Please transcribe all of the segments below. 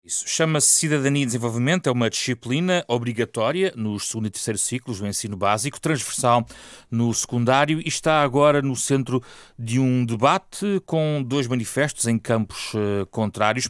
Isso chama-se Cidadania e Desenvolvimento, é uma disciplina obrigatória nos segundo e terceiro ciclos do ensino básico, transversal no secundário e está agora no centro de um debate com dois manifestos em campos contrários,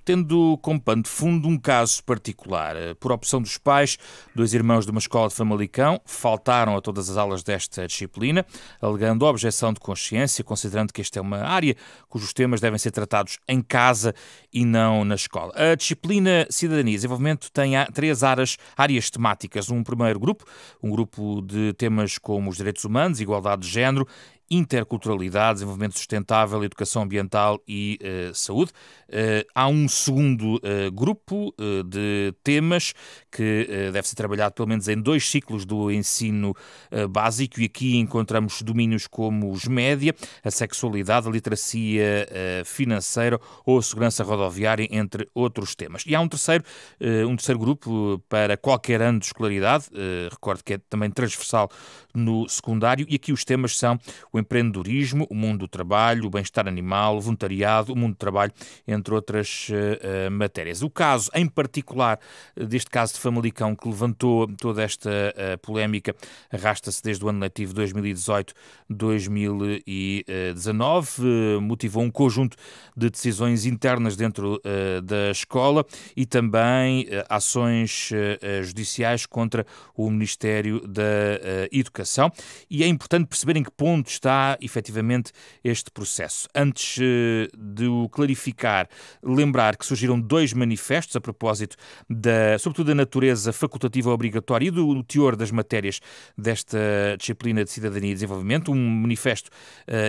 tendo como pano de fundo um caso particular. Por opção dos pais, dois irmãos de uma escola de Famalicão faltaram a todas as aulas desta disciplina, alegando objeção de consciência, considerando que esta é uma área cujos temas devem ser tratados em casa e não na escola. A disciplina Cidadania e Desenvolvimento tem três áreas temáticas. Um primeiro grupo, um grupo de temas como os direitos humanos, igualdade de género, interculturalidade, desenvolvimento sustentável, educação ambiental e saúde. Há um segundo grupo de temas que deve ser trabalhado pelo menos em 2 ciclos do ensino básico, e aqui encontramos domínios como os média, a sexualidade, a literacia financeira ou a segurança rodoviária, entre outros temas. E há um terceiro grupo para qualquer ano de escolaridade, recordo que é também transversal no secundário, e aqui os temas são o empreendedorismo, o mundo do trabalho, o bem-estar animal, o voluntariado, o mundo do trabalho, entre outras matérias. O caso, em particular, deste caso de Famalicão, que levantou toda esta polémica, arrasta-se desde o ano letivo 2018-2019, motivou um conjunto de decisões internas dentro da escola e também ações judiciais contra o Ministério da Educação. E é importante perceber em que ponto está efetivamente este processo. Antes de o clarificar, lembrar que surgiram 2 manifestos a propósito sobretudo da natureza facultativa obrigatória e do teor das matérias desta disciplina de Cidadania e Desenvolvimento. Um manifesto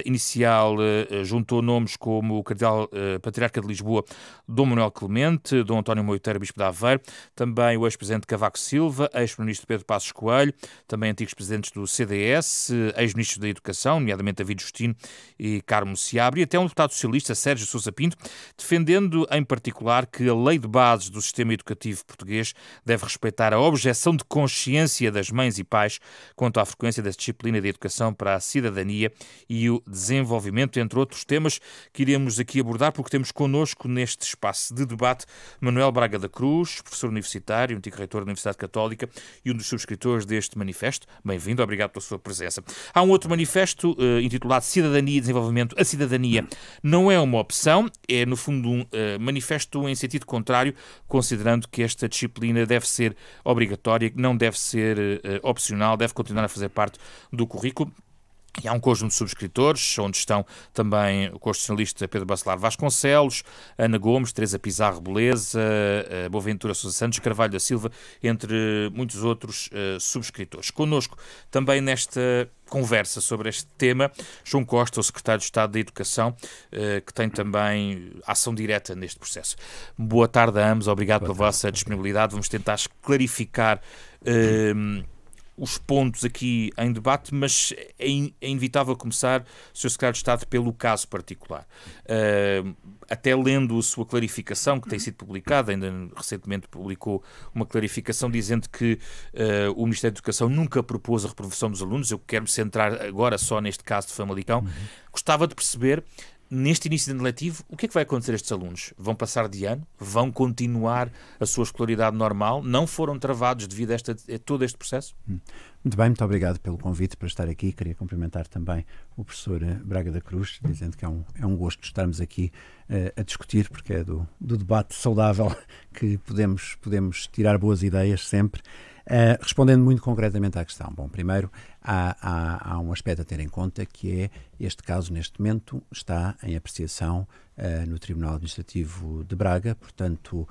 inicial juntou nomes como o Cardeal Patriarca de Lisboa, Dom Manuel Clemente, Dom António Moiteiro, Bispo de Aveiro, também o ex-presidente Cavaco Silva, ex-ministro Pedro Passos Coelho, também antigos presidentes do CDS, ex-ministros da Educação, nomeadamente David Justino e Carmo Seabra, e até um deputado socialista, Sérgio Sousa Pinto, defendendo em particular que a lei de bases do sistema educativo português deve respeitar a objeção de consciência das mães e pais quanto à frequência da disciplina de educação para a cidadania e o desenvolvimento, entre outros temas que iremos aqui abordar, porque temos connosco neste espaço de debate Manuel Braga da Cruz, professor universitário, antigo reitor da Universidade Católica e um dos subscritores deste manifesto. Bem-vindo, obrigado pela sua presença. Há um outro manifesto intitulado Cidadania e Desenvolvimento. A cidadania não é uma opção, é no fundo um manifesto em sentido contrário, considerando que esta disciplina deve ser obrigatória, não deve ser opcional, deve continuar a fazer parte do currículo. E há um conjunto de subscritores, onde estão também o constitucionalista Pedro Bacelar Vasconcelos, Ana Gomes, Teresa Pizarro Beleza, Boaventura Sousa Santos, Carvalho da Silva, entre muitos outros subscritores. Connosco também nesta conversa sobre este tema, João Costa, o secretário de Estado da Educação, que tem também ação direta neste processo. Boa tarde a ambos, obrigado pela vossa disponibilidade. Vamos tentar clarificar os pontos aqui em debate, mas é inevitável começar, Sr. Secretário de Estado, pelo caso particular. Até lendo a sua clarificação, que tem sido publicada, ainda recentemente publicou uma clarificação dizendo que o Ministério da Educação nunca propôs a reprovação dos alunos. Eu quero me centrar agora só neste caso de Famalicão. Gostava de perceber, neste início de ano letivo, o que é que vai acontecer a estes alunos? Vão passar de ano? Vão continuar a sua escolaridade normal? Não foram travados devido a todo este processo? Muito bem, muito obrigado pelo convite para estar aqui. Queria cumprimentar também o professor Braga da Cruz, dizendo que é um gosto estarmos aqui a discutir, porque é do debate saudável que podemos tirar boas ideias sempre. Respondendo muito concretamente à questão. Bom, primeiro, há um aspecto a ter em conta, que é este caso, neste momento, está em apreciação no Tribunal Administrativo de Braga, portanto,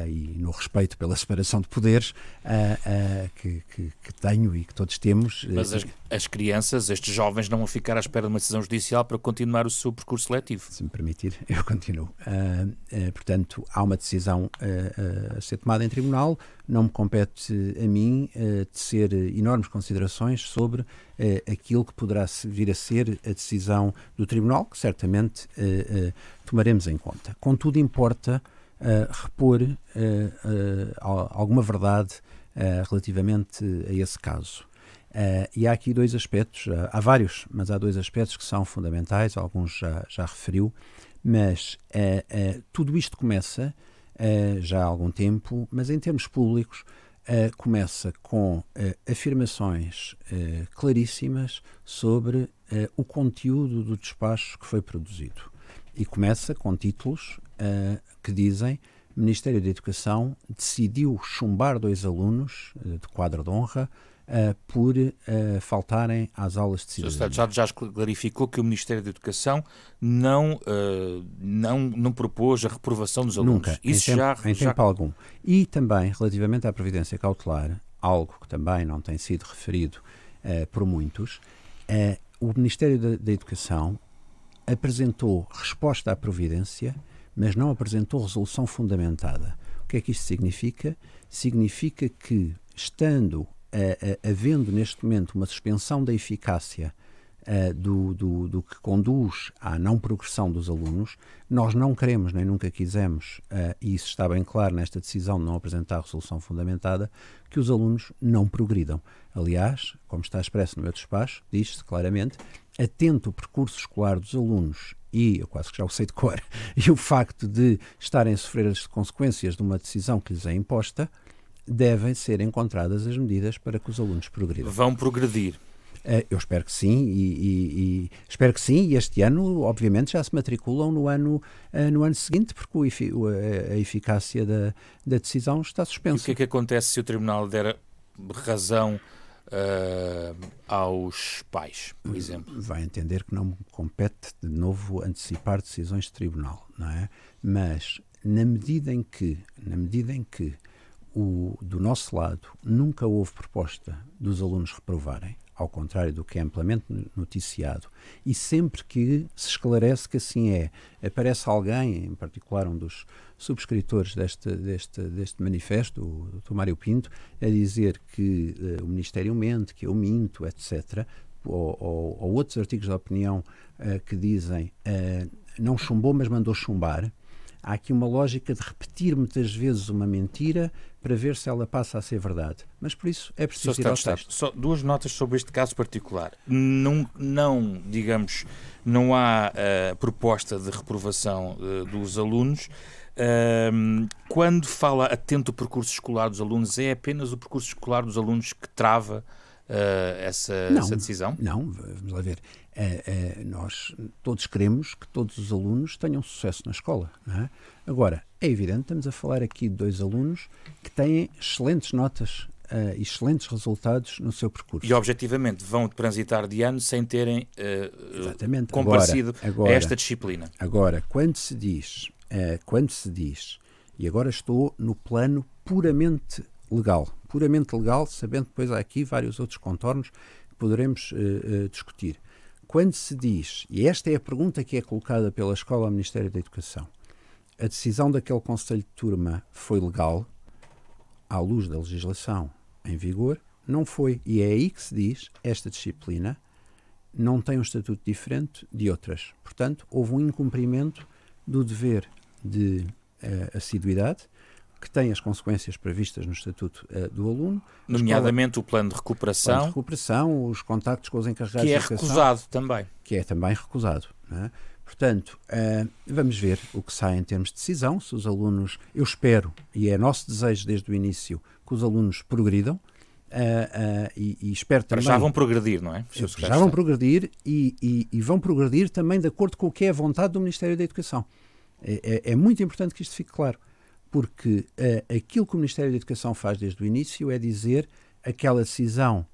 e no respeito pela separação de poderes que tenho e que todos temos. Mas as crianças, estes jovens, não vão ficar à espera de uma decisão judicial para continuar o seu percurso letivo? Se me permitir, eu continuo. Portanto, há uma decisão a ser tomada em tribunal, não me compete a mim tecer enormes considerações sobre aquilo que poderá vir a ser a decisão do tribunal, que certamente tomaremos em conta. Contudo, importa repor alguma verdade relativamente a esse caso. E há aqui 2 aspectos, há vários, mas há 2 aspectos que são fundamentais, alguns já referiu, mas tudo isto começa já há algum tempo, mas em termos públicos começa com afirmações claríssimas sobre o conteúdo do despacho que foi produzido. E começa com títulos que dizem: o Ministério da Educação decidiu chumbar 2 alunos de quadro de honra por faltarem às aulas de cidadania. Já clarificou que o Ministério da Educação não propôs a reprovação dos alunos. Nunca, Isso em tempo algum. E também, relativamente à previdência cautelar, algo que também não tem sido referido por muitos, o Ministério da Educação apresentou resposta à providência, mas não apresentou resolução fundamentada. O que é que isto significa? Significa que, havendo neste momento uma suspensão da eficácia do que conduz à não progressão dos alunos, nós não queremos nem nunca quisemos, e isso está bem claro nesta decisão de não apresentar resolução fundamentada, que os alunos não progridam. Aliás, como está expresso no meu despacho, diz-se claramente: atento o percurso escolar dos alunos e, eu quase que já o sei de cor, e o facto de estarem a sofrer as consequências de uma decisão que lhes é imposta, devem ser encontradas as medidas para que os alunos progridam. Vão progredir. Eu espero que sim, e espero que sim, e este ano, obviamente, já se matriculam no ano seguinte, porque a eficácia da decisão está suspensa. E o que é que acontece se o Tribunal der razão aos pais, por exemplo? Vai entender que não me compete, de novo, antecipar decisões de tribunal, não é? Mas, na medida em que do nosso lado nunca houve proposta dos alunos reprovarem, ao contrário do que é amplamente noticiado, e sempre que se esclarece que assim aparece alguém, em particular um dos subscritores deste manifesto, o Dr. Mário Pinto, a dizer que o Ministério mente, que eu minto, etc., ou outros artigos de opinião que dizem não chumbou, mas mandou chumbar. Há aqui uma lógica de repetir muitas vezes uma mentira para ver se ela passa a ser verdade. Mas por isso é preciso ir ao texto. Só 2 notas sobre este caso particular. Digamos, não há proposta de reprovação dos alunos. Quando fala atento o percurso escolar dos alunos, é apenas o percurso escolar dos alunos que trava essa decisão? Não, vamos lá ver. Nós todos queremos que todos os alunos tenham sucesso na escola, não é? Agora, é evidente, estamos a falar aqui de 2 alunos que têm excelentes notas e excelentes resultados no seu percurso. E, objetivamente, vão transitar de ano sem terem Exatamente. comparecido a esta disciplina. Agora, quando se diz, e agora estou no plano puramente legal, sabendo que depois há aqui vários outros contornos que poderemos discutir. Quando se diz, e esta é a pergunta que é colocada pela Escola ao Ministério da Educação, a decisão daquele Conselho de Turma foi legal, à luz da legislação em vigor? Não foi. E é aí que se diz, esta disciplina não tem um estatuto diferente de outras. Portanto, houve um incumprimento do dever de assiduidade, que tem as consequências previstas no Estatuto do aluno. Nomeadamente o plano de recuperação. Os contactos com os encarregados de educação. Que é recusado também. Que é também recusado. Não é? Portanto, vamos ver o que sai em termos de decisão, se os alunos, eu espero, e é nosso desejo desde o início, que os alunos progridam, e espero também... Já vão progredir, não é? Já vão progredir e vão progredir também de acordo com o que é a vontade do Ministério da Educação. É muito importante que isto fique claro, porque aquilo que o Ministério da Educação faz desde o início é dizer aquela decisão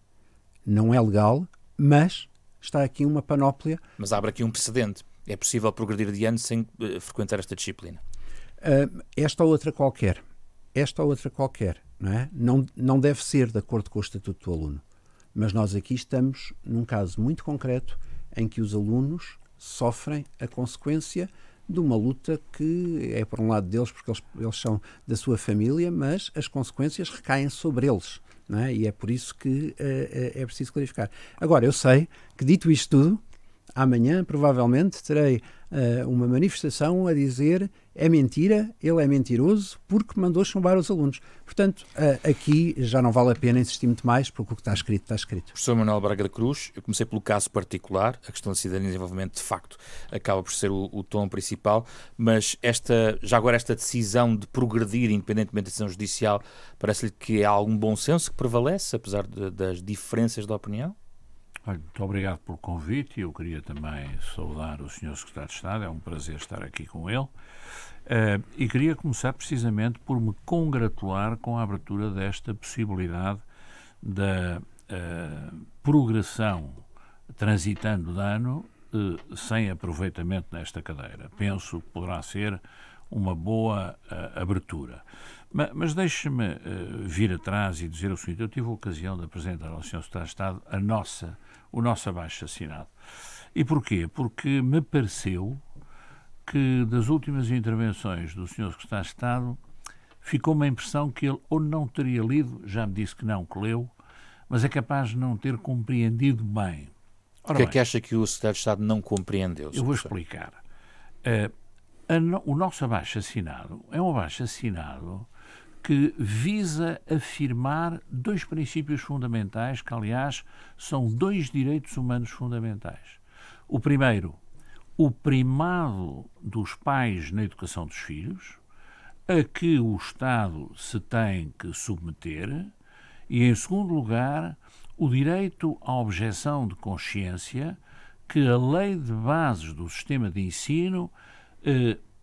não é legal, mas está aqui uma panóplia. Mas abre aqui um precedente. É possível progredir de ano sem frequentar esta disciplina? Esta ou outra qualquer, não é? Não deve ser de acordo com o Estatuto do Aluno. Mas nós aqui estamos num caso muito concreto em que os alunos sofrem a consequência de uma luta que é por um lado deles, porque eles são da sua família, mas as consequências recaem sobre eles, não é? E é por isso que é preciso clarificar. Agora, eu sei que, dito isto tudo, amanhã provavelmente terei uma manifestação a dizer é mentira, ele é mentiroso porque mandou chumbar os alunos. Portanto, aqui já não vale a pena insistir muito mais, porque o que está escrito, está escrito. Professor Manuel Braga da Cruz, eu comecei pelo caso particular, a questão da cidadania e desenvolvimento de facto acaba por ser o tom principal, mas já agora esta decisão de progredir independentemente da decisão judicial, parece-lhe que há algum bom senso que prevalece, apesar das diferenças de opinião? Olha, muito obrigado pelo convite. Eu queria também saudar o Sr. Secretário de Estado, é um prazer estar aqui com ele. E queria começar precisamente por me congratular com a abertura desta possibilidade da progressão transitando de ano sem aproveitamento nesta cadeira. Penso que poderá ser uma boa abertura. Mas deixe-me vir atrás e dizer o seguinte: eu tive a ocasião de apresentar ao Sr. Secretário de Estado o nosso abaixo-assinado. E porquê? Porque me pareceu que das últimas intervenções do Sr. Secretário de Estado ficou uma impressão que ele ou não teria lido, já me disse que não, que leu, mas é capaz de não ter compreendido bem. O que é que acha que o Secretário de Estado não compreendeu? Eu vou explicar. O nosso abaixo-assinado é um abaixo-assinado que visa afirmar dois princípios fundamentais, que, aliás, são dois direitos humanos fundamentais. O primeiro, o primado dos pais na educação dos filhos, a que o Estado se tem que submeter, e, em segundo lugar, o direito à objeção de consciência que a Lei de Bases do Sistema de Ensino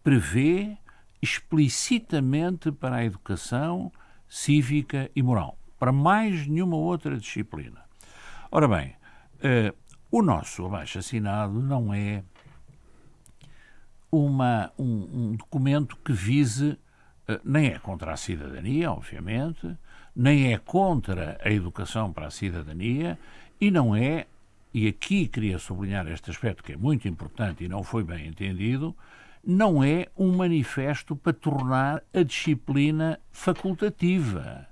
prevê explicitamente para a educação cívica e moral, para mais nenhuma outra disciplina. Ora bem, o nosso abaixo-assinado não é um documento que vise, nem é contra a cidadania, obviamente, nem é contra a educação para a cidadania e não é, e aqui queria sublinhar este aspecto que é muito importante e não foi bem entendido, não é um manifesto para tornar a disciplina facultativa.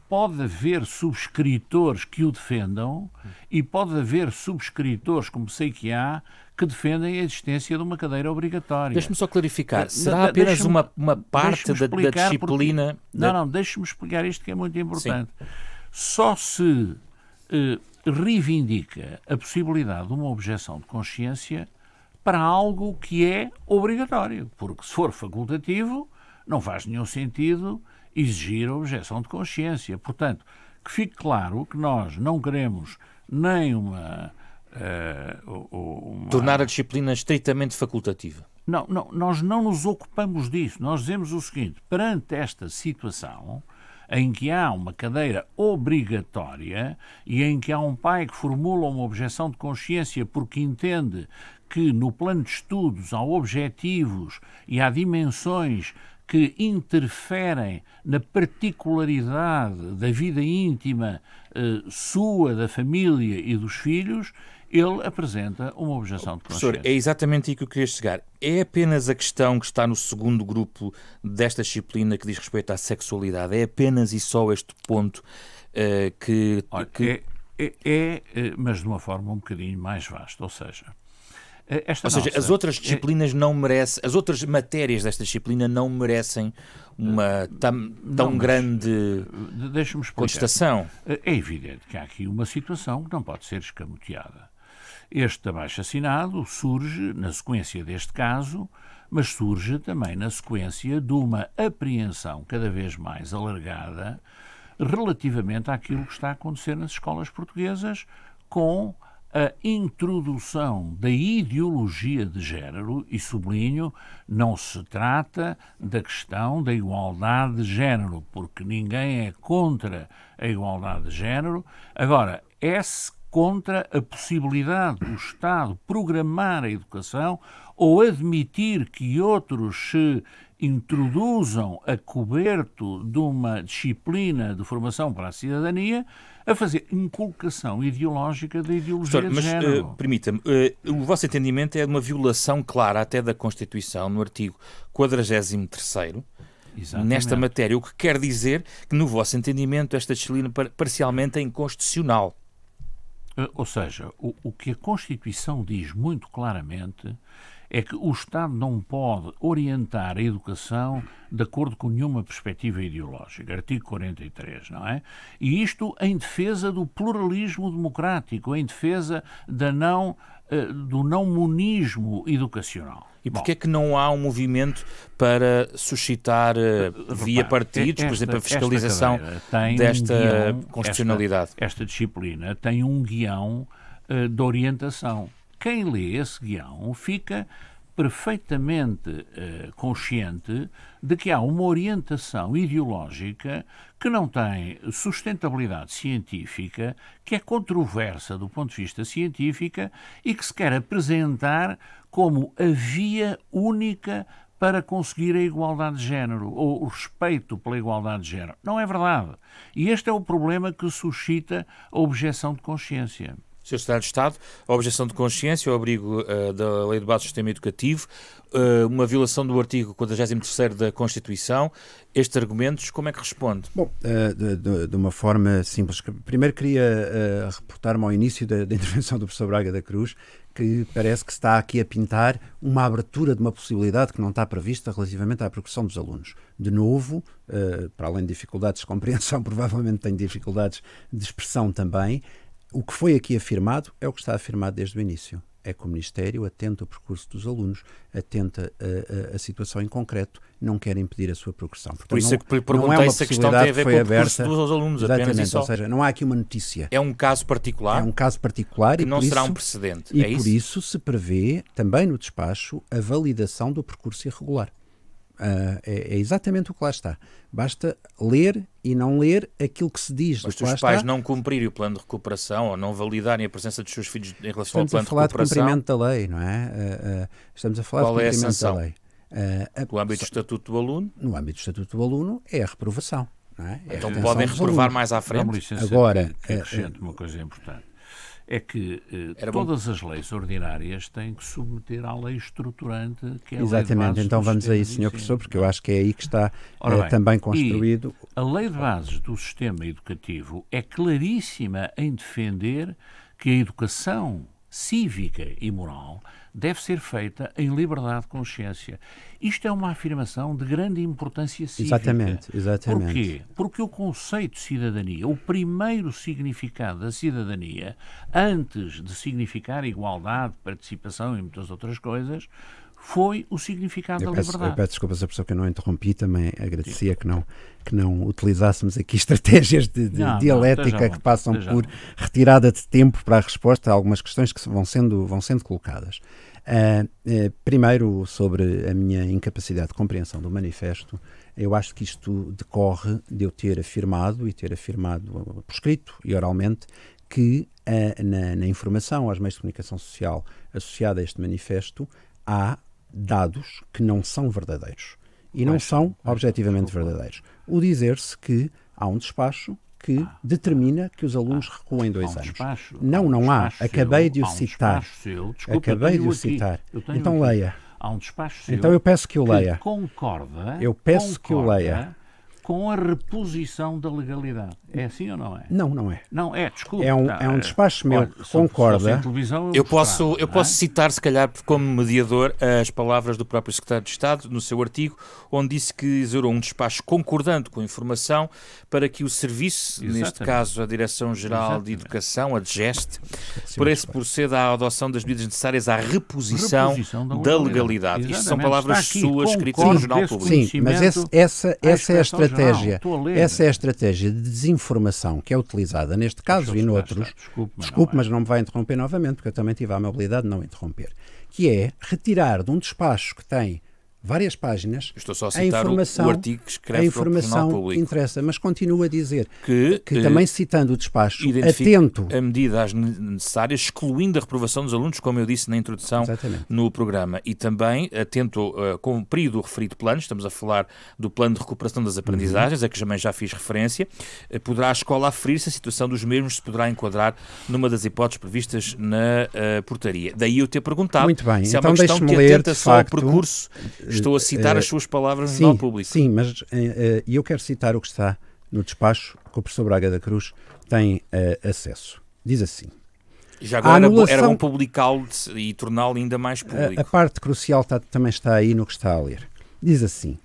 Pode haver subscritores que o defendam e pode haver subscritores, como sei que há, que defendem a existência de uma cadeira obrigatória. Deixe-me só clarificar. Será apenas uma parte da disciplina... Não, deixe-me explicar isto que é muito importante. Sim. Só se reivindica a possibilidade de uma objeção de consciência para algo que é obrigatório, porque se for facultativo não faz nenhum sentido exigir a objeção de consciência. Portanto, que fique claro que nós não queremos nem tornar a disciplina estritamente facultativa. Não, nós não nos ocupamos disso. Nós dizemos o seguinte: perante esta situação em que há uma cadeira obrigatória e em que há um pai que formula uma objeção de consciência porque entende que no plano de estudos há objetivos e há dimensões que interferem na particularidade da vida íntima sua, da família e dos filhos, ele apresenta uma objeção de consciência. Professor, é exatamente aí que eu queria chegar. É apenas a questão que está no segundo grupo desta disciplina que diz respeito à sexualidade? É apenas e só este ponto que... Olha, mas de uma forma um bocadinho mais vasta, ou seja, as outras disciplinas não merecem, as outras matérias desta disciplina não merecem uma tão grande contestação. É evidente que há aqui uma situação que não pode ser escamoteada. Este abaixo-assinado surge na sequência deste caso, mas surge também na sequência de uma apreensão cada vez mais alargada relativamente àquilo que está a acontecer nas escolas portuguesas com a introdução da ideologia de género, e sublinho, não se trata da questão da igualdade de género, porque ninguém é contra a igualdade de género. Agora, é-se contra a possibilidade do Estado programar a educação ou admitir que outros se introduzam a coberto de uma disciplina de formação para a cidadania a fazer inculcação ideológica da ideologia de género. Mas, permita-me, o vosso entendimento é de uma violação clara até da Constituição, no artigo 43º, nesta matéria, o que quer dizer que, no vosso entendimento, esta disciplina parcialmente é inconstitucional. Ou seja, o que a Constituição diz muito claramente é que o Estado não pode orientar a educação de acordo com nenhuma perspectiva ideológica. Artigo 43, não é? E isto em defesa do pluralismo democrático, em defesa do não monismo educacional. E porquê é que não há um movimento para suscitar, via partidos, por exemplo, a fiscalização desta constitucionalidade? Esta disciplina tem um guião de orientação. Quem lê esse guião fica perfeitamente consciente de que há uma orientação ideológica que não tem sustentabilidade científica, que é controversa do ponto de vista científico e que se quer apresentar como a via única para conseguir a igualdade de género ou o respeito pela igualdade de género. Não é verdade. E este é o problema que suscita a objeção de consciência. Sr. Secretário de Estado, a objeção de consciência, o abrigo da Lei de Base do Sistema Educativo, uma violação do artigo 43º da Constituição. Estes argumentos, como é que responde? Bom, de uma forma simples. Primeiro queria reportar-me ao início da intervenção do professor Braga da Cruz, que parece que se está aqui a pintar uma abertura de uma possibilidade que não está prevista relativamente à progressão dos alunos. De novo, para além de dificuldades de compreensão, provavelmente tem dificuldades de expressão também. O que foi aqui afirmado é o que está afirmado desde o início. É que o Ministério atenta ao percurso dos alunos, atenta a situação em concreto, não quer impedir a sua progressão. Portanto, por isso é que perguntei se a questão tem a ver com o percurso dos alunos, apenas e só. Ou seja, não há aqui uma notícia. É um caso particular? É um caso particular que e não por será isso, um precedente. E por isso se prevê, também no despacho, a validação do percurso irregular. É exatamente o que lá está. Basta ler e não ler aquilo que se diz. Mas se os pais não cumprirem o plano de recuperação ou não validarem a presença dos seus filhos em relação ao plano de recuperação... Estamos a falar de cumprimento da lei, não é? Estamos a falar de cumprimento da lei. No âmbito do Estatuto do Aluno? No âmbito do Estatuto do Aluno é a reprovação. Não é? Então podem reprovar mais à frente? Agora, que acrescento uma coisa importante. É que todas as leis ordinárias têm que submeter à lei estruturante, que é a Exatamente. Lei de Bases então do vamos Sistema aí, Sr. Professor, porque eu acho que é aí que está também construído. A Lei de Bases do Sistema Educativo é claríssima em defender que a educação cívica e moral deve ser feita em liberdade de consciência. Isto é uma afirmação de grande importância cívica. Exatamente. Porquê? Porque o conceito de cidadania, o primeiro significado da cidadania, antes de significar igualdade, participação e muitas outras coisas, foi o significado da liberdade. Eu peço desculpas a pessoa que eu não interrompi, também agradecia que não utilizássemos aqui estratégias de dialética que passam por retirada de tempo para a resposta a algumas questões que vão sendo colocadas. Primeiro, sobre a minha incapacidade de compreensão do manifesto, eu acho que isto decorre de eu ter afirmado por escrito e oralmente, que na informação aos meios de comunicação social associada a este manifesto há dados que não são verdadeiros e não são objetivamente verdadeiros. O dizer-se que há um despacho que determina que os alunos recuem 2 anos. Não há. Acabei de o citar. Então leia. Há um despacho seu. Então eu peço que o leia. Concorda. Eu peço que o leia. Com a reposição da legalidade. É assim ou não é? Não é. Não é, desculpe. É um despacho meu que concorda. Eu posso citar, se calhar, como mediador, as palavras do próprio Secretário de Estado no seu artigo, onde disse que exerou um despacho concordando com a informação para que o serviço, neste caso a Direção-Geral de Educação, a DGEST, proceda à adoção das medidas necessárias à reposição da legalidade. Isto são palavras suas escritas no Jornal Público. Sim, mas essa é a estratégia. Essa é a estratégia de desinformação que é utilizada neste caso e noutros. Desculpe, mas não me vai interromper novamente, porque eu também tive a amabilidade de não interromper. Que é retirar de um despacho que tem várias páginas. Estou só a citar o artigo que escreve para o Jornal Público. Interessa, mas continua a dizer que também citando o despacho, atento a medidas necessárias, excluindo a reprovação dos alunos, como eu disse na introdução no programa, e também atento cumprido o referido plano, estamos a falar do plano de recuperação das aprendizagens, a que também já fiz referência, poderá a escola aferir se a situação dos mesmos se poderá enquadrar numa das hipóteses previstas na portaria. Daí eu ter perguntado se é uma questão que atenta só ao percurso. Estou a citar as suas palavras no Jornal Público. Sim, mas eu quero citar o que está no despacho que o professor Braga da Cruz tem acesso. Diz assim: Já agora era bom publicá-lo e torná-lo ainda mais público. A parte crucial também está aí no que está a ler. Diz assim: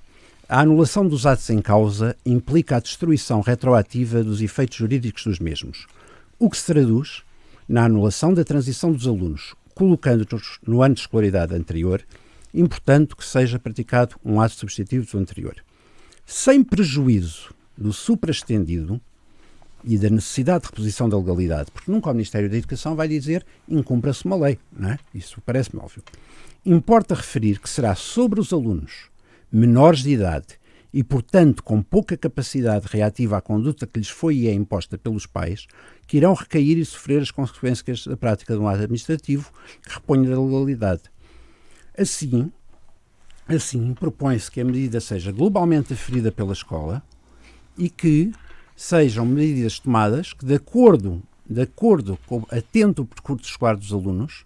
a anulação dos atos em causa implica a destruição retroativa dos efeitos jurídicos dos mesmos, o que se traduz na anulação da transição dos alunos, colocando-nos no ano de escolaridade anterior, importando que seja praticado um ato substitutivo do anterior. Sem prejuízo do supraestendido e da necessidade de reposição da legalidade, porque nunca o Ministério da Educação vai dizer incumpra-se uma lei, não é? Isso parece-me óbvio. Importa referir que será sobre os alunos menores de idade e, portanto, com pouca capacidade reativa à conduta que lhes foi e é imposta pelos pais, que irão recair e sofrer as consequências da prática de um ato administrativo que reponha da legalidade. Assim, propõe-se que a medida seja globalmente aferida pela escola e que sejam medidas tomadas que, de acordo com atento ao percurso escolar dos alunos,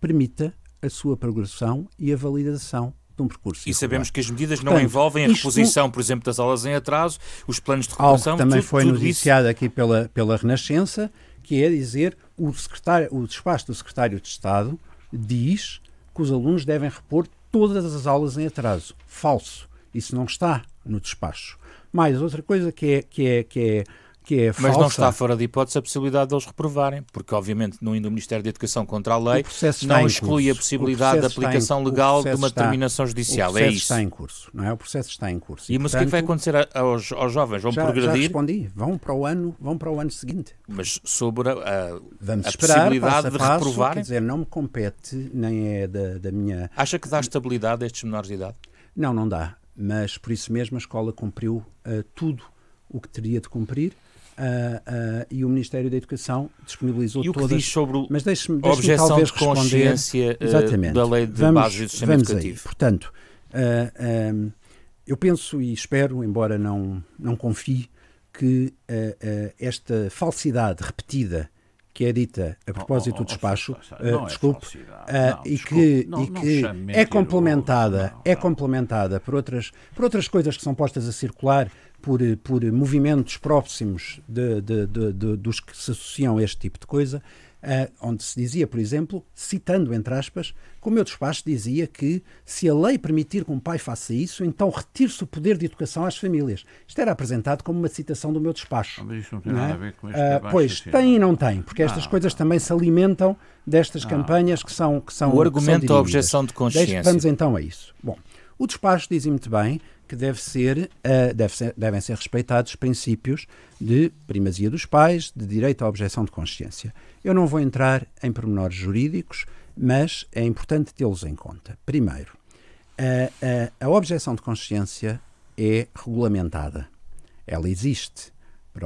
permita a sua progressão e a validação de um percurso. E sabemos que as medidas não envolvem a reposição, por exemplo, das aulas em atraso, os planos de recuperação... Algo que também foi noticiado aqui pela Renascença, que é dizer o despacho do Secretário de Estado diz que os alunos devem repor todas as aulas em atraso. Falso. Isso não está no despacho. Mais outra coisa que é falsa... Mas não está fora de hipótese a possibilidade de eles reprovarem, porque obviamente não indo o Ministério da Educação contra a lei, não exclui a possibilidade de aplicação legal de uma determinação judicial. O processo está em curso, não é? O processo está em curso. Mas portanto, o que vai acontecer aos jovens? Vão progredir? Já respondi. Vão para o ano seguinte. Mas sobre a esperar, possibilidade de reprovarem? Quer dizer, não me compete, nem é da minha... Acha que dá estabilidade a estes menores de idade? Não dá. Mas por isso mesmo a escola cumpriu tudo o que teria de cumprir e o Ministério da Educação disponibilizou todas... E o que diz sobre a objeção talvez de consciência da lei de base do sistema educativo? Portanto, eu penso e espero, embora não confie, que esta falsidade repetida que é dita a propósito do despacho, e que é complementada por outras coisas que são postas a circular por movimentos próximos dos que se associam a este tipo de coisa, onde se dizia, por exemplo, citando entre aspas, que o meu despacho dizia que se a lei permitir que um pai faça isso, então retire-se o poder de educação às famílias. Isto era apresentado como uma citação do meu despacho. Mas isso não tem nada a ver com este pois, tem e não tem, porque estas coisas também se alimentam destas campanhas que são o argumento da objeção de consciência. Vamos então a isso. Bom, o despacho diz muito bem que devem ser respeitados os princípios de primazia dos pais, de direito à objeção de consciência. Eu não vou entrar em pormenores jurídicos, mas é importante tê-los em conta. Primeiro, a objeção de consciência é regulamentada. Ela existe para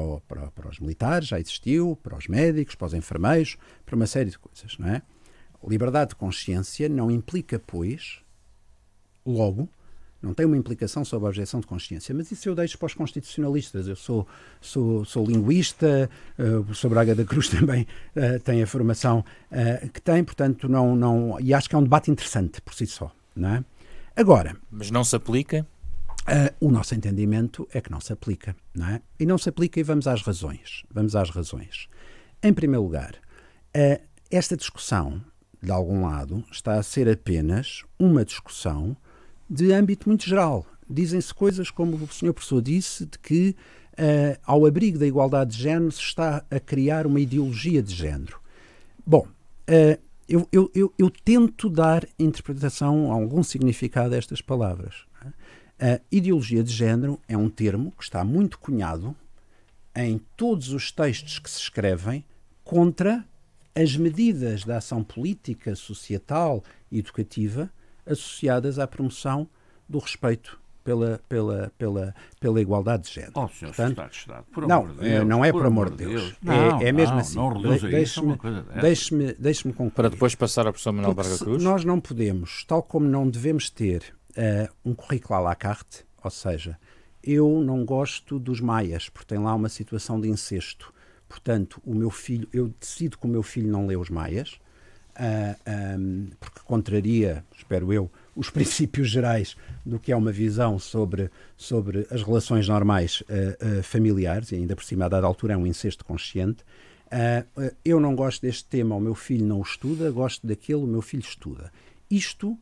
os militares, já existiu, para os médicos, para os enfermeiros, para uma série de coisas, não é? Liberdade de consciência não implica, pois, logo, não tem uma implicação sobre a objeção de consciência, mas isso eu deixo para os constitucionalistas. Eu sou linguista, o professor Braga da Cruz também tem a formação que tem, portanto, e acho que é um debate interessante por si só, não é? Agora... Mas não se aplica? O nosso entendimento é que não se aplica, não é? E não se aplica e vamos às razões. Em primeiro lugar, esta discussão, de algum lado, está a ser apenas uma discussão de âmbito muito geral. Dizem-se coisas como o Sr. Professor disse, de que ao abrigo da igualdade de género se está a criar uma ideologia de género. Bom, eu tento dar interpretação, algum significado a estas palavras. A ideologia de género é um termo que está muito cunhado em todos os textos que se escrevem contra as medidas da ação política, societal e educativa associadas à promoção do respeito pela igualdade de género. Oh, Sr. Secretário de Estado, por amor de Deus. Não é por amor de Deus. É mesmo assim. Não reduza isso a uma coisa dessas. Deixe-me concluir. Para depois passar ao professor Manuel Braga Cruz. Nós não podemos, tal como não devemos ter um currículo à la carte, ou seja, eu não gosto dos maias, porque tem lá uma situação de incesto. Portanto, eu decido que o meu filho não lê os maias, porque contraria, espero eu, os princípios gerais do que é uma visão sobre as relações normais familiares, e ainda por cima, a dada altura, é um incesto consciente. Eu não gosto deste tema, o meu filho não o estuda, gosto daquele, o meu filho estuda. Isto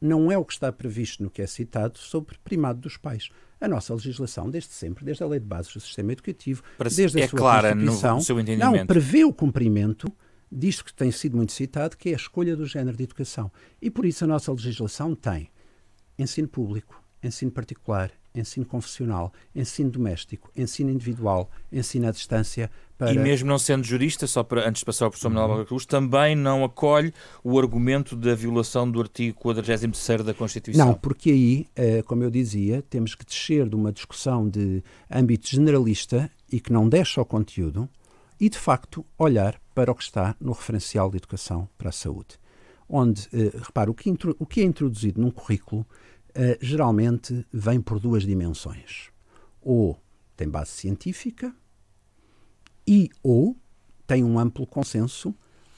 não é o que está previsto no que é citado sobre primado dos pais. A nossa legislação, desde sempre, desde a Lei de Bases do Sistema Educativo, desde a sua Constituição, no seu entendimento. não prevê o cumprimento disto que tem sido muito citado, que é a escolha do género de educação. E por isso a nossa legislação tem ensino público, ensino particular, ensino confessional, ensino doméstico, ensino individual, ensino à distância. E mesmo não sendo jurista, só para, antes de passar ao professor Manuel Braga Cruz, também não acolhe o argumento da violação do artigo 43º da Constituição? Não, porque aí, como eu dizia, temos que descer de uma discussão de âmbito generalista e que não desce ao conteúdo e, de facto, olhar para o que está no referencial de educação para a saúde. Onde, repare, o que é introduzido num currículo geralmente vem por duas dimensões. Ou tem base científica ou tem um amplo consenso,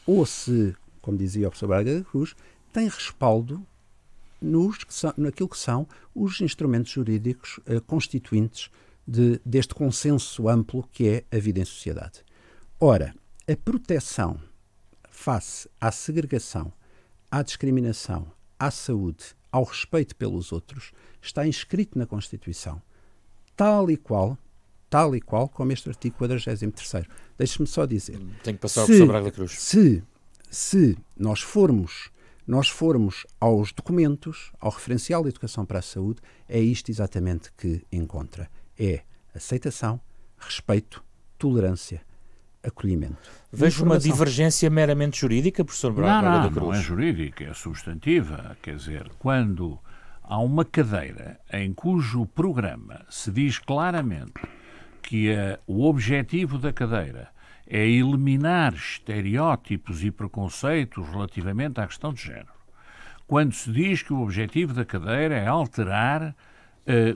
ou se, como dizia o professor Braga da Cruz, tem respaldo naquilo que são os instrumentos jurídicos constituintes deste consenso amplo que é a vida em sociedade. Ora, a proteção face à segregação, à discriminação, à saúde, ao respeito pelos outros, está inscrito na Constituição, tal e qual como este artigo 43º. Deixe-me só dizer. Tenho que passar ao professor Braga da Cruz. Se nós formos aos documentos, ao referencial de educação para a saúde, é isto exatamente que encontra. É aceitação, respeito, tolerância, acolhimento. Vejo uma divergência meramente jurídica, professor Braga da Cruz? Não é jurídica, é substantiva. Quer dizer, quando há uma cadeira em cujo programa se diz claramente que o objetivo da cadeira é eliminar estereótipos e preconceitos relativamente à questão de género, quando se diz que o objetivo da cadeira é alterar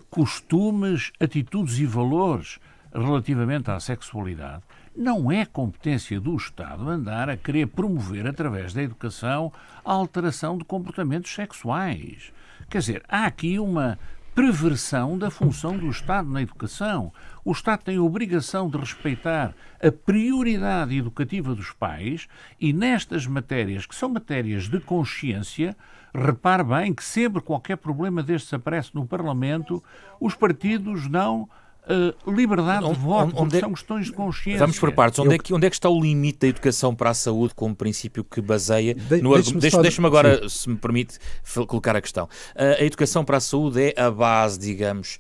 costumes, atitudes e valores relativamente à sexualidade, não é competência do Estado andar a querer promover, através da educação, a alteração de comportamentos sexuais. Quer dizer, há aqui uma perversão da função do Estado na educação. O Estado tem a obrigação de respeitar a prioridade educativa dos pais e nestas matérias, que são matérias de consciência, repare bem que sempre qualquer problema destes aparece no Parlamento, os partidos dão liberdade de voto, porque são questões de consciência. Vamos por partes. Onde é que está o limite da educação para a saúde como princípio que baseia no argumento? Deixe-me agora, se me permite, colocar a questão. A educação para a saúde é a base, digamos,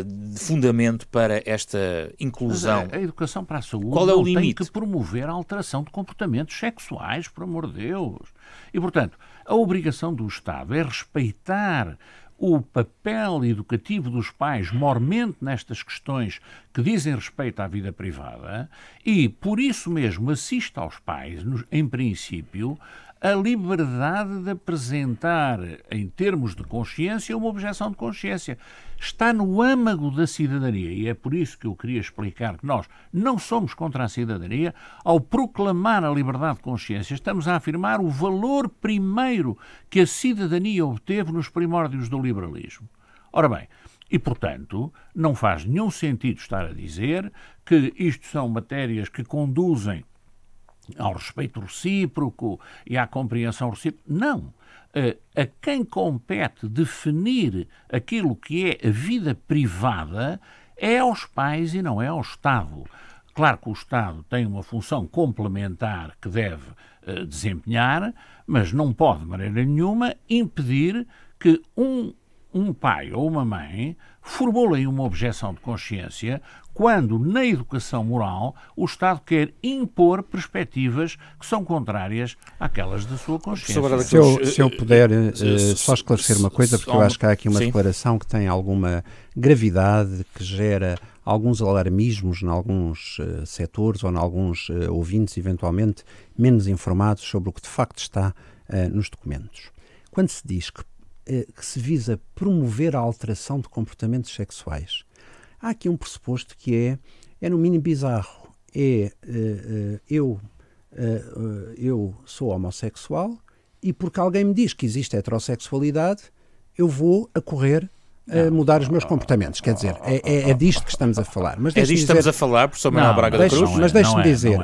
de fundamento para esta inclusão. A educação para a saúde Qual é o limite? Tem que promover a alteração de comportamentos sexuais, por amor de Deus. E, portanto, a obrigação do Estado é respeitar o papel educativo dos pais, mormente nestas questões que dizem respeito à vida privada, e, por isso mesmo, assiste aos pais, em princípio, a liberdade de apresentar, em termos de consciência, uma objeção de consciência. Está no âmago da cidadania, e é por isso que eu queria explicar que nós não somos contra a cidadania. Ao proclamar a liberdade de consciência, estamos a afirmar o valor primeiro que a cidadania obteve nos primórdios do liberalismo. Ora bem, e, portanto, não faz nenhum sentido estar a dizer que isto são matérias que conduzem ao respeito recíproco e à compreensão recíproca. Não. A quem compete definir aquilo que é a vida privada é aos pais e não é ao Estado. Claro que o Estado tem uma função complementar que deve desempenhar, mas não pode, de maneira nenhuma, impedir que um pai ou uma mãe formulem uma objeção de consciência quando, na educação moral, o Estado quer impor perspectivas que são contrárias àquelas da sua consciência. Se eu puder só esclarecer uma coisa, porque eu acho que há aqui uma declaração que tem alguma gravidade, que gera alguns alarmismos em alguns setores ou em alguns ouvintes, eventualmente, menos informados sobre o que de facto está nos documentos. Quando se diz que se visa promover a alteração de comportamentos sexuais, há aqui um pressuposto que é no mínimo bizarro. Eu sou homossexual e porque alguém me diz que existe heterossexualidade, eu vou a correr mudar os meus comportamentos. Quer dizer, é disto que estamos a falar. Mas é disto que estamos a falar, professor Manuel Braga da Cruz? Mas deixe-me dizer,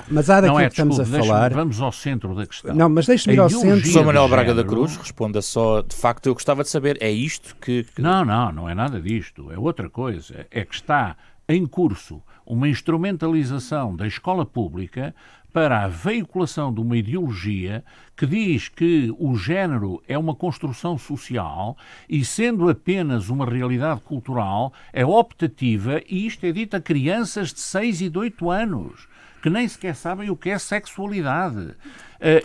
mas há daquilo que estamos a falar... Vamos ao centro da questão. Não, mas deixe-me ir ao centro... Professor Manuel Braga da Cruz, responda só, de facto, eu gostava de saber, é isto que... Não é nada disto, é outra coisa. É que está em curso uma instrumentalização da escola pública para a veiculação de uma ideologia que diz que o género é uma construção social e, sendo apenas uma realidade cultural, é optativa, e isto é dito a crianças de 6 e de 8 anos, que nem sequer sabem o que é sexualidade.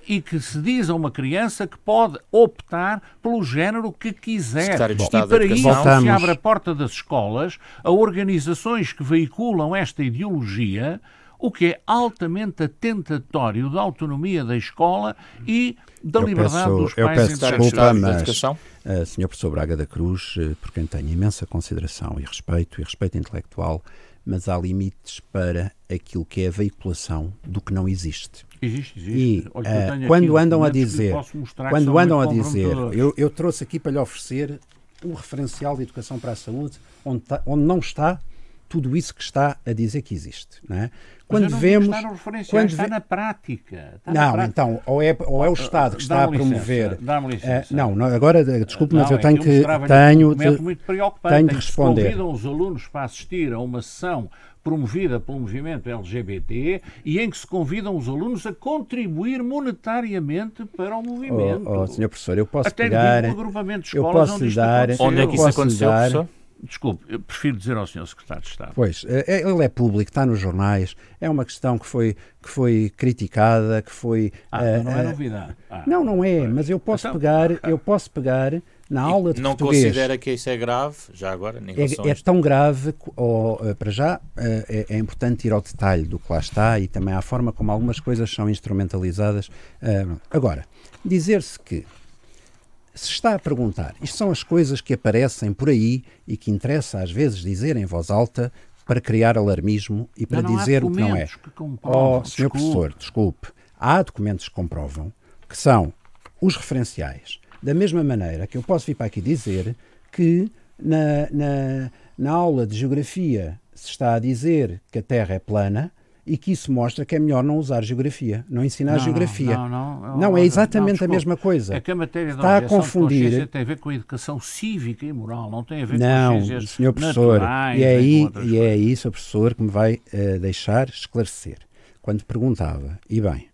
E que se diz a uma criança que pode optar pelo género que quiser. E para isso se abre a porta das escolas a organizações que veiculam esta ideologia, o que é altamente atentatório da autonomia da escola e da liberdade dos pais. Eu peço desculpa, mas, Sr. Professor Braga da Cruz, por quem tenho imensa consideração e respeito intelectual, mas há limites para aquilo que é a veiculação do que não existe. Existe. E quando andam a dizer, eu trouxe aqui para lhe oferecer um referencial de educação para a saúde onde não está tudo isso que está a dizer que existe, não é? Quando vemos, está no referencial, está na prática. Então, ou é o Estado que está a promover... Dá-me licença. Agora, desculpe, mas eu tenho de responder. Convidam os alunos para assistir a uma sessão promovida pelo movimento LGBT e em que se convidam os alunos a contribuir monetariamente para o movimento. Senhor professor, eu posso pegar... Até agrupamento de escolas onde é que isso aconteceu, professor? Desculpe, eu prefiro dizer ao Sr. Secretário de Estado. Pois, ele é público, está nos jornais, é uma questão que foi criticada, que foi... não é novidade. Não é, mas eu posso pegar na aula de português... Não considera que isso é grave, já agora? É tão grave, para já, é importante ir ao detalhe do que lá está e também à forma como algumas coisas são instrumentalizadas. Agora, dizer-se que se está a perguntar, isto são as coisas que aparecem por aí e que interessa às vezes dizer em voz alta para criar alarmismo e para dizer o que não é. Senhor professor, desculpe, há documentos que comprovam que são os referenciais. Da mesma maneira que eu posso vir para aqui dizer que na aula de geografia se está a dizer que a Terra é plana e que isso mostra que é melhor não usar geografia, não ensinar geografia. Não, é exatamente a mesma coisa. É que a matéria da está a confundir. De consciência tem a ver com a educação cívica e moral, não tem a ver com ciências senhor professor, naturais. E é aí, Sr. Professor, que me vai deixar esclarecer. Quando perguntava, e bem,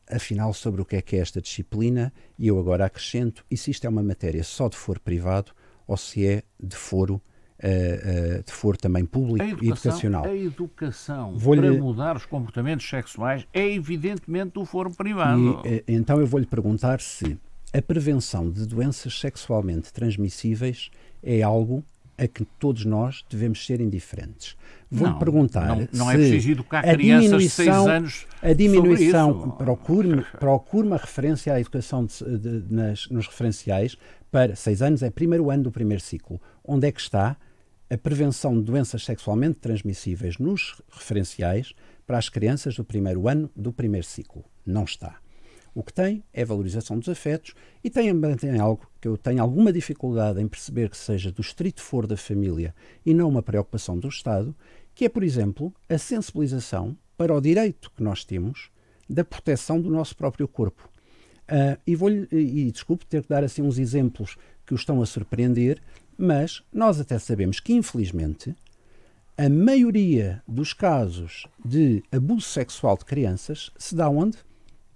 afinal sobre o que é esta disciplina, e eu agora acrescento, e se isto é uma matéria só de foro privado ou se é de foro também público e educacional. A educação para mudar os comportamentos sexuais é evidentemente do foro privado. Então eu vou-lhe perguntar se a prevenção de doenças sexualmente transmissíveis é algo a que todos nós devemos ser indiferentes. Vou-lhe perguntar não se é preciso educar crianças de 6 anos a diminuição, procure uma referência à educação nos referenciais para 6 anos, é primeiro ano do primeiro ciclo. Onde é que está a prevenção de doenças sexualmente transmissíveis nos referenciais para as crianças do primeiro ano do primeiro ciclo? Não está. O que tem é a valorização dos afetos e tem algo que eu tenho alguma dificuldade em perceber que seja do estrito foro da família e não uma preocupação do Estado, que é, por exemplo, a sensibilização para o direito que nós temos da proteção do nosso próprio corpo. E desculpe ter que dar assim uns exemplos que o estão a surpreender, mas nós até sabemos que, infelizmente, a maioria dos casos de abuso sexual de crianças se dá onde?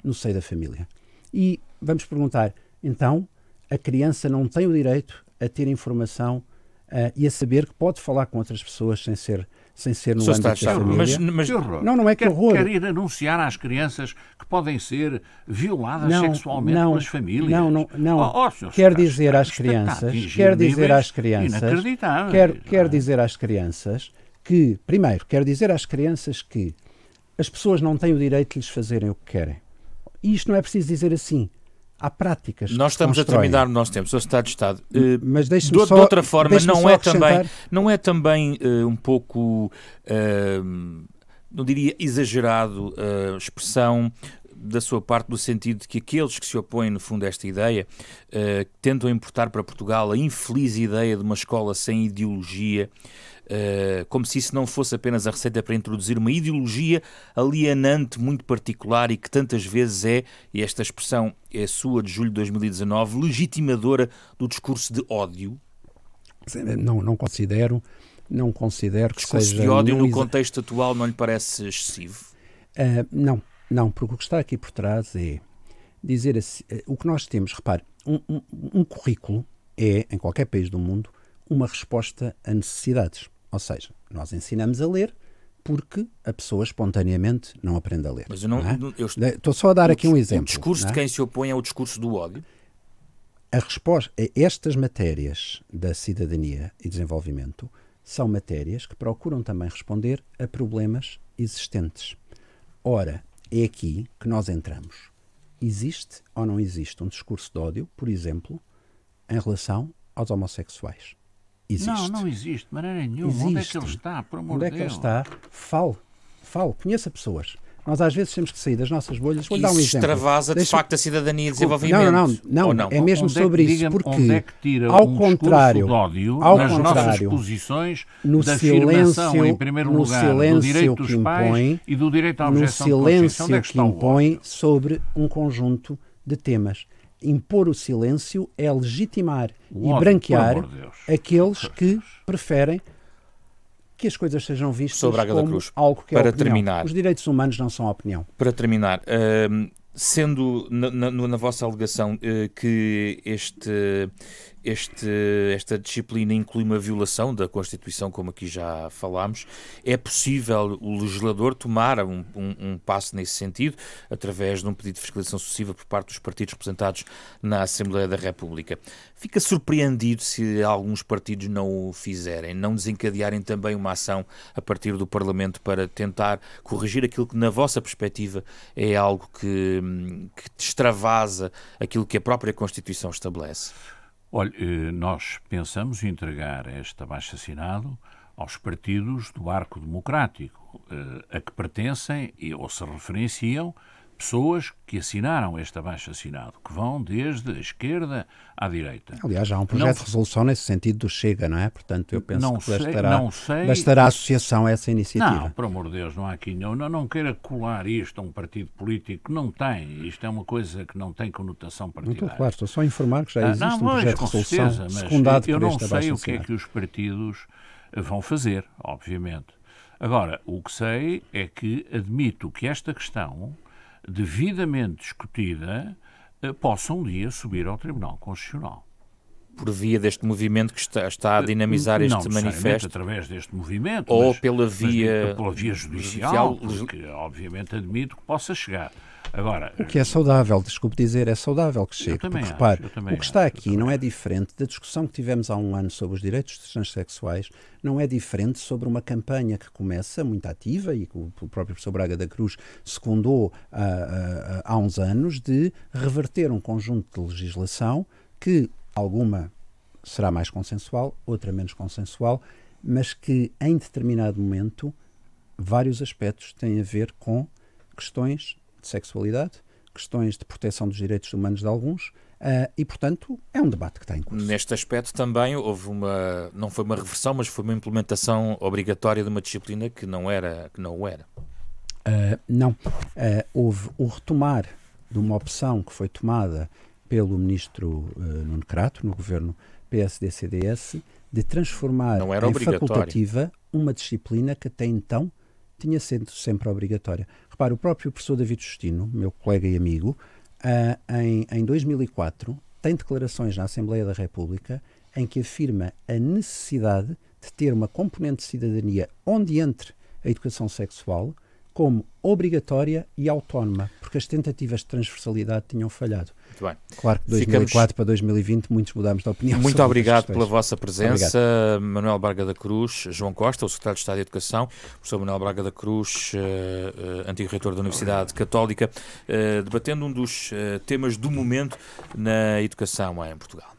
No seio da família. E vamos perguntar, então, a criança não tem o direito a ter informação e a saber que pode falar com outras pessoas sem ser no âmbito da família? Mas não é que horror. Quer ir anunciar às crianças que podem ser violadas sexualmente pelas famílias? Não. Quer dizer às crianças que, primeiro, que as pessoas não têm o direito de lhes fazerem o que querem. E isto não é preciso dizer assim. Há práticas. Nós estamos a terminar o nosso tempo, Sr. Secretário de Estado. Mas de outra forma, não é também um pouco, não diria exagerado, a expressão da sua parte no sentido de que aqueles que se opõem, no fundo, a esta ideia tentam importar para Portugal a infeliz ideia de uma escola sem ideologia, como se isso não fosse apenas a receita para introduzir uma ideologia alienante muito particular e que tantas vezes e esta expressão é sua, de julho de 2019, legitimadora do discurso de ódio? Não considero que discurso seja... de ódio no contexto atual não lhe parece excessivo? Não, porque o que está aqui por trás é dizer assim, o que nós temos, repare, um currículo é, em qualquer país do mundo, uma resposta a necessidades. Ou seja, nós ensinamos a ler porque a pessoa espontaneamente não aprende a ler. Mas estou só a dar aqui um exemplo. O discurso de quem se opõe é o discurso do ódio? A resposta a estas matérias da cidadania e desenvolvimento são matérias que procuram também responder a problemas existentes. Ora, é aqui que nós entramos. Existe ou não existe um discurso de ódio, por exemplo, em relação aos homossexuais? Existe. Não existe, de maneira nenhuma. Existe. Onde é que ele está, por amor de Deus? Onde é que ele está? Fale, conheça pessoas. Nós às vezes temos que sair das nossas bolhas. Vou-lhe dar um exemplo. Extravasa de facto a cidadania e desenvolvimento. Não. É mesmo sobre isso, porque onde é que tira ao um contrário, de ódio ao nas contrário, nossas posições no da silêncio, afirmação, em primeiro lugar, do direito dos pais e do direito à objeção de consciência. No silêncio que impõe sobre um conjunto de temas. Impor o silêncio é legitimar e branquear aqueles que preferem que as coisas sejam vistas como algo que é opinião. Terminar, os direitos humanos não são opinião. Para terminar, sendo na vossa alegação que esta disciplina inclui uma violação da Constituição, como aqui já falámos, é possível o legislador tomar um passo nesse sentido, através de um pedido de fiscalização sucessiva por parte dos partidos representados na Assembleia da República. Fica surpreendido se alguns partidos não o fizerem, não desencadearem também uma ação a partir do Parlamento para tentar corrigir aquilo que, na vossa perspectiva, é algo que extravasa aquilo que a própria Constituição estabelece? Olha, nós pensamos entregar este abaixo-assinado aos partidos do arco democrático, a que pertencem ou se referenciam pessoas que assinaram este abaixo-assinado, que vão desde a esquerda à direita. Aliás, já há um projeto de resolução nesse sentido do Chega, não é? Portanto, eu penso que bastará associação a essa iniciativa. Não, por amor de Deus, não há aqui... Não queira colar isto a um partido político. Não tem. Isto é uma coisa que não tem conotação partidária. Não, claro, estou só a informar que já existe um projeto de resolução secundado por este abaixo-assinado. Eu não sei o que é que os partidos vão fazer, obviamente. Agora, o que sei é que admito que esta questão, devidamente discutida, possa um dia subir ao Tribunal Constitucional. Por via deste movimento que está a dinamizar este manifesto? Através deste movimento. Ou pela via judicial, porque obviamente admito que possa chegar. Agora, o que é saudável, desculpe dizer, é saudável que chegue. Porque, repare, o que está aqui não é diferente da discussão que tivemos há um ano sobre os direitos dos transexuais, não é diferente sobre uma campanha que começa muito ativa e que o próprio professor Braga da Cruz secundou há uns anos, de reverter um conjunto de legislação que alguma será mais consensual, outra menos consensual, mas que em determinado momento vários aspectos têm a ver com questões de sexualidade, questões de proteção dos direitos humanos de alguns, e, portanto, é um debate que está em curso. Neste aspecto também houve não foi uma reversão, mas foi uma implementação obrigatória de uma disciplina que não o era. Houve o retomar de uma opção que foi tomada pelo ministro Nuno Crato, no governo PSD-CDS, de transformar em facultativa uma disciplina que até então tinha sido sempre obrigatória. Repare, o próprio professor David Justino, meu colega e amigo, em 2004, tem declarações na Assembleia da República em que afirma a necessidade de ter uma componente de cidadania onde entre a educação sexual como obrigatória e autónoma, porque as tentativas de transversalidade tinham falhado. Muito bem. Claro que de 2004 para 2020 muitos mudámos de opinião. Muito obrigado pela vossa presença. Manuel Braga da Cruz, João Costa, o secretário de Estado de Educação, professor Manuel Braga da Cruz, antigo reitor da Universidade Católica, debatendo um dos temas do momento na educação em Portugal.